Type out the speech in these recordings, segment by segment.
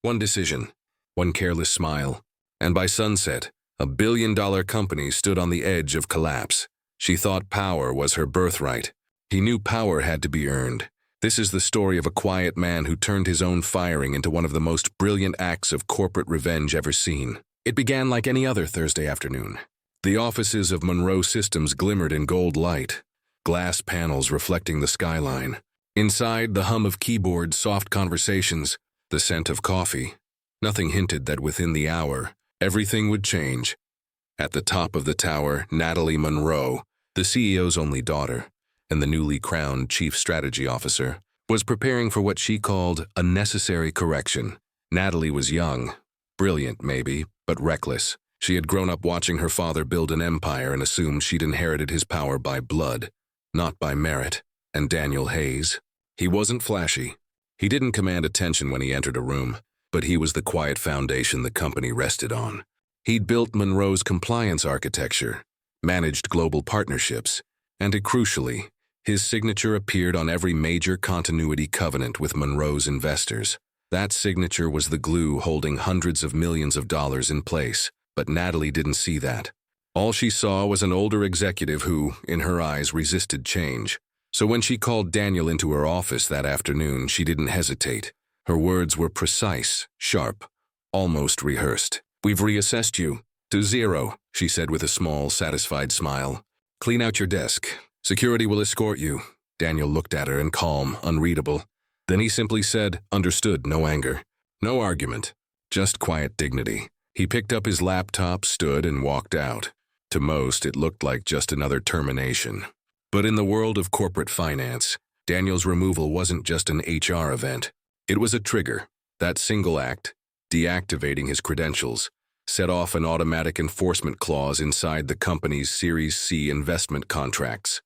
One decision, one careless smile, and by sunset, a billion-dollar company stood on the edge of collapse. She thought power was her birthright. He knew power had to be earned. This is the story of a quiet man who turned his own firing into one of the most brilliant acts of corporate revenge ever seen. It began like any other Thursday afternoon. The offices of Monroe Systems glimmered in gold light, glass panels reflecting the skyline. Inside, the hum of keyboards, soft conversations, the scent of coffee. Nothing hinted that within the hour, everything would change. At the top of the tower, Natalie Monroe, the CEO's only daughter, and the newly crowned chief strategy officer, was preparing for what she called a necessary correction. Natalie was young, brilliant maybe, but reckless. She had grown up watching her father build an empire and assumed she'd inherited his power by blood, not by merit. And Daniel Hayes? He wasn't flashy. He didn't command attention when he entered a room, but he was the quiet foundation the company rested on. He'd built Monroe's compliance architecture, managed global partnerships, and crucially, his signature appeared on every major continuity covenant with Monroe's investors. That signature was the glue holding hundreds of millions of dollars in place, but Natalie didn't see that. All she saw was an older executive who, in her eyes, resisted change. So when she called Daniel into her office that afternoon, she didn't hesitate. Her words were precise, sharp, almost rehearsed. "We've reassessed you to 0, she said with a small, satisfied smile. "Clean out your desk. Security will escort you." Daniel looked at her in calm, unreadable. Then he simply said, "Understood," no anger, no argument, just quiet dignity. He picked up his laptop, stood, and walked out. To most, it looked like just another termination. But in the world of corporate finance, Daniel's removal wasn't just an HR event. It was a trigger. That single act, deactivating his credentials, set off an automatic enforcement clause inside the company's Series C investment contracts.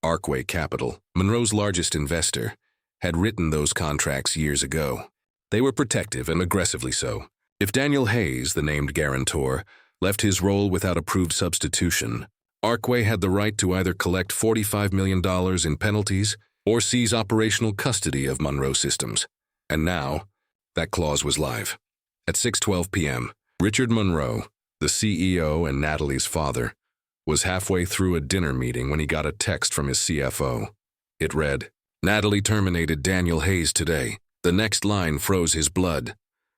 Arkway Capital, Monroe's largest investor, had written those contracts years ago. They were protective and aggressively so. If Daniel Hayes, the named guarantor, left his role without approved substitution, Arkway had the right to either collect $45 million in penalties or seize operational custody of Monroe Systems. And now, that clause was live. At 6:12 p.m., Richard Monroe, the CEO and Natalie's father, was halfway through a dinner meeting when he got a text from his CFO. It read, "Natalie terminated Daniel Hayes today." The next line froze his blood.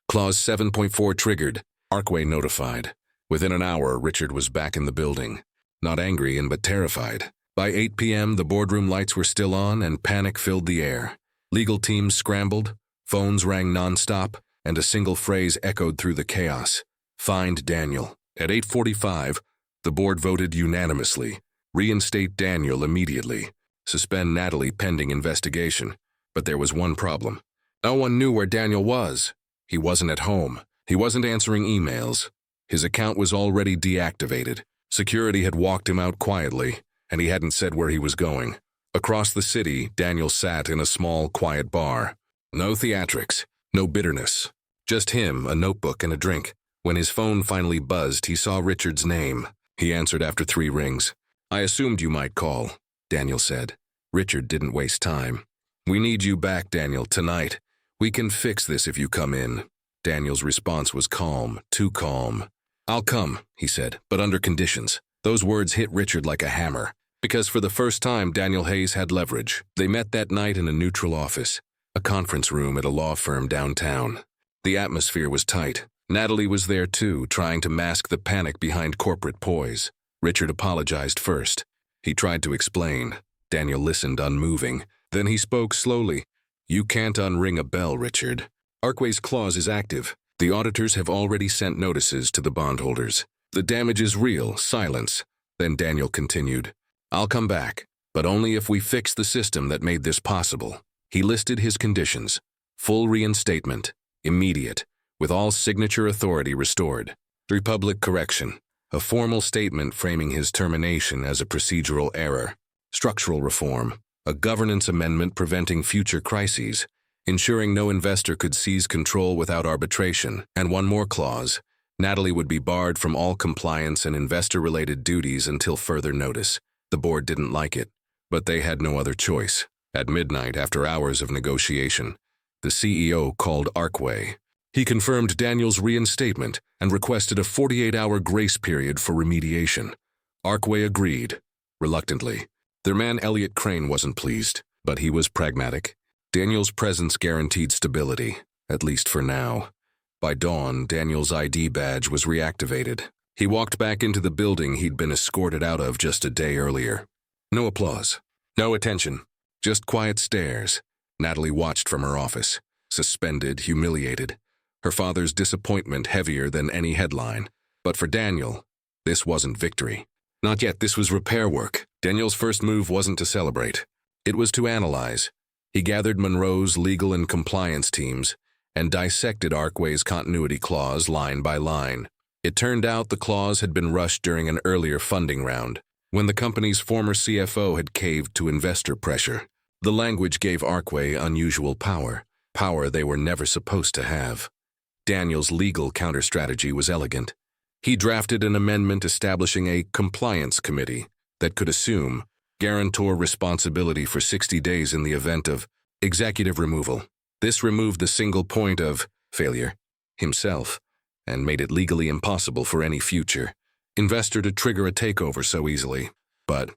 Clause 7.4 triggered. Arkway notified. Within an hour, Richard was back in the building. Not angry but terrified. By 8 p.m., the boardroom lights were still on and panic filled the air. Legal teams scrambled, phones rang nonstop, and a single phrase echoed through the chaos. "Find Daniel." At 8:45, the board voted unanimously. Reinstate Daniel immediately. Suspend Natalie pending investigation. But there was one problem. No one knew where Daniel was. He wasn't at home. He wasn't answering emails. His account was already deactivated. Security had walked him out quietly, and he hadn't said where he was going. Across the city, Daniel sat in a small, quiet bar. No theatrics, no bitterness. Just him, a notebook, and a drink. When his phone finally buzzed, he saw Richard's name. He answered after 3 rings. "I assumed you might call," Daniel said. Richard didn't waste time. "We need you back, Daniel, tonight. We can fix this if you come in." Daniel's response was calm, too calm. "I'll come," he said, "but under conditions." Those words hit Richard like a hammer, because for the first time Daniel Hayes had leverage. They met that night in a neutral office, a conference room at a law firm downtown. The atmosphere was tight. Natalie was there too, trying to mask the panic behind corporate poise. Richard apologized first. He tried to explain. Daniel listened, unmoving. Then he spoke slowly. "You can't unring a bell, Richard. Arkway's clause is active. The auditors have already sent notices to the bondholders. The damage is real, silence." Then Daniel continued, "I'll come back, but only if we fix the system that made this possible." He listed his conditions. Full reinstatement, immediate, with all signature authority restored. Republic correction, a formal statement framing his termination as a procedural error. Structural reform, a governance amendment preventing future crises, ensuring no investor could seize control without arbitration. And one more clause. Natalie would be barred from all compliance and investor-related duties until further notice. The board didn't like it, but they had no other choice. At midnight, after hours of negotiation, the CEO called Arkway. He confirmed Daniel's reinstatement and requested a 48-hour grace period for remediation. Arkway agreed, reluctantly. Their man Elliot Crane wasn't pleased, but he was pragmatic. Daniel's presence guaranteed stability, at least for now. By dawn, Daniel's ID badge was reactivated. He walked back into the building he'd been escorted out of just a day earlier. No applause. No attention. Just quiet stares. Natalie watched from her office, suspended, humiliated. Her father's disappointment heavier than any headline. But for Daniel, this wasn't victory. Not yet, this was repair work. Daniel's first move wasn't to celebrate. It was to analyze. He gathered Monroe's legal and compliance teams and dissected Arkway's continuity clause line by line. It turned out the clause had been rushed during an earlier funding round, when the company's former CFO had caved to investor pressure. The language gave Arkway unusual power they were never supposed to have. Daniel's legal counter-strategy was elegant. He drafted an amendment establishing a compliance committee that could assume guarantor responsibility for 60 days in the event of executive removal. This removed the single point of failure, himself, and made it legally impossible for any future investor to trigger a takeover so easily. But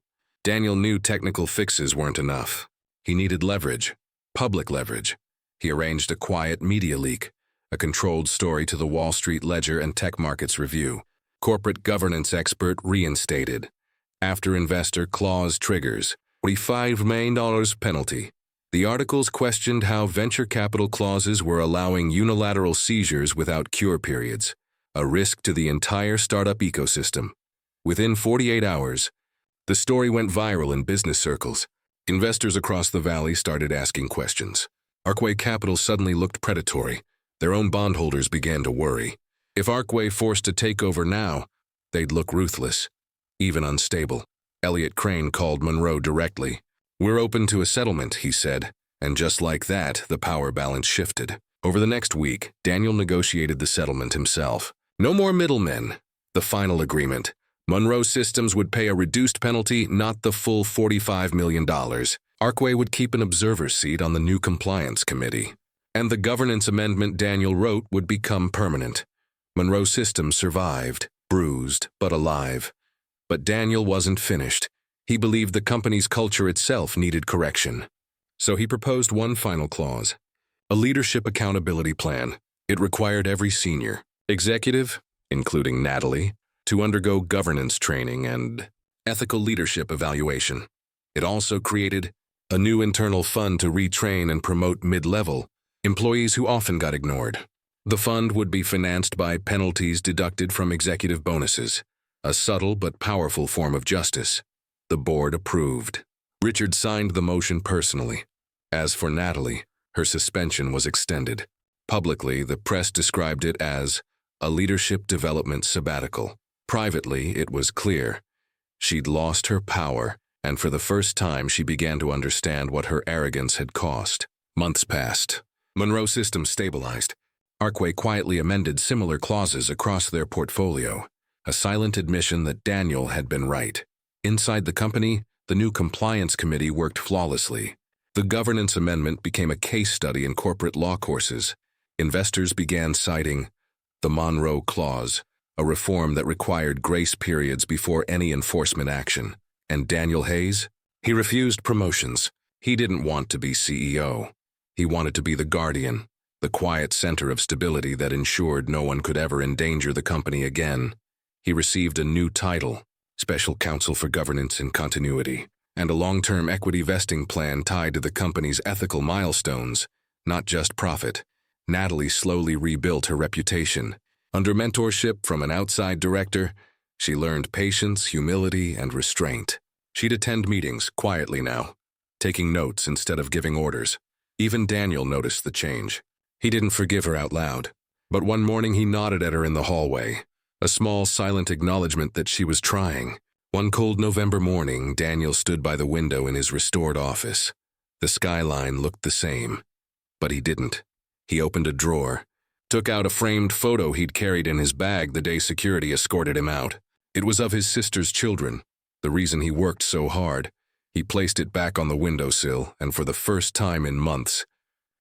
Daniel knew technical fixes weren't enough. He needed leverage, public leverage. He arranged a quiet media leak, a controlled story to the Wall Street Ledger and Tech Markets Review. Corporate governance expert reinstated. After investor clause triggers, $45 million penalty. The articles questioned how venture capital clauses were allowing unilateral seizures without cure periods, a risk to the entire startup ecosystem. Within 48 hours, the story went viral in business circles. Investors across the valley started asking questions. Arkway Capital suddenly looked predatory. Their own bondholders began to worry. If Arkway forced a takeover now, they'd look ruthless, even unstable. Elliot Crane called Monroe directly. "We're open to a settlement," he said, and just like that, the power balance shifted. Over the next week, Daniel negotiated the settlement himself. No more middlemen. The final agreement. Monroe Systems would pay a reduced penalty, not the full $45 million. Arkway would keep an observer seat on the new compliance committee. And the governance amendment Daniel wrote would become permanent. Monroe Systems survived, bruised, but alive. But Daniel wasn't finished. He believed the company's culture itself needed correction. So he proposed one final clause, a leadership accountability plan. It required every senior executive, including Natalie, to undergo governance training and ethical leadership evaluation. It also created a new internal fund to retrain and promote mid-level employees who often got ignored. The fund would be financed by penalties deducted from executive bonuses, a subtle but powerful form of justice. The board approved. Richard signed the motion personally. As for Natalie, her suspension was extended. Publicly, the press described it as a leadership development sabbatical. Privately, it was clear. She'd lost her power, and for the first time she began to understand what her arrogance had cost. Months passed. Monroe Systems stabilized. Arkway quietly amended similar clauses across their portfolio, a silent admission that Daniel had been right. Inside the company, the new compliance committee worked flawlessly. The governance amendment became a case study in corporate law courses. Investors began citing the Monroe Clause, a reform that required grace periods before any enforcement action. And Daniel Hayes? He refused promotions. He didn't want to be CEO. He wanted to be the guardian, the quiet center of stability that ensured no one could ever endanger the company again. He received a new title, Special Counsel for Governance and Continuity, and a long-term equity vesting plan tied to the company's ethical milestones, not just profit. Natalie slowly rebuilt her reputation. Under mentorship from an outside director, she learned patience, humility, and restraint. She'd attend meetings quietly now, taking notes instead of giving orders. Even Daniel noticed the change. He didn't forgive her out loud, but one morning he nodded at her in the hallway, a small, silent acknowledgement that she was trying. One cold November morning, Daniel stood by the window in his restored office. The skyline looked the same, but he didn't. He opened a drawer, took out a framed photo he'd carried in his bag the day security escorted him out. It was of his sister's children, the reason he worked so hard. He placed it back on the windowsill, and for the first time in months,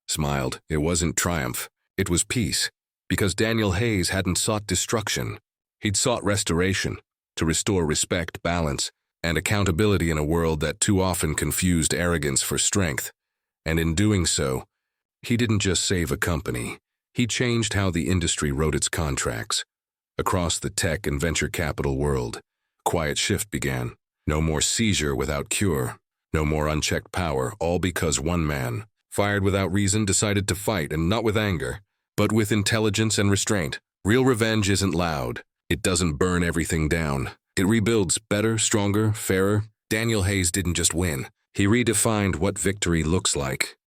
smiled. It wasn't triumph, it was peace. Because Daniel Hayes hadn't sought destruction. He'd sought restoration, to restore respect, balance, and accountability in a world that too often confused arrogance for strength. And in doing so, he didn't just save a company. He changed how the industry wrote its contracts. Across the tech and venture capital world, a quiet shift began. No more seizure without cure. No more unchecked power, all because one man, fired without reason, decided to fight, and not with anger, but with intelligence and restraint. Real revenge isn't loud. It doesn't burn everything down. It rebuilds better, stronger, fairer. Daniel Hayes didn't just win. He redefined what victory looks like.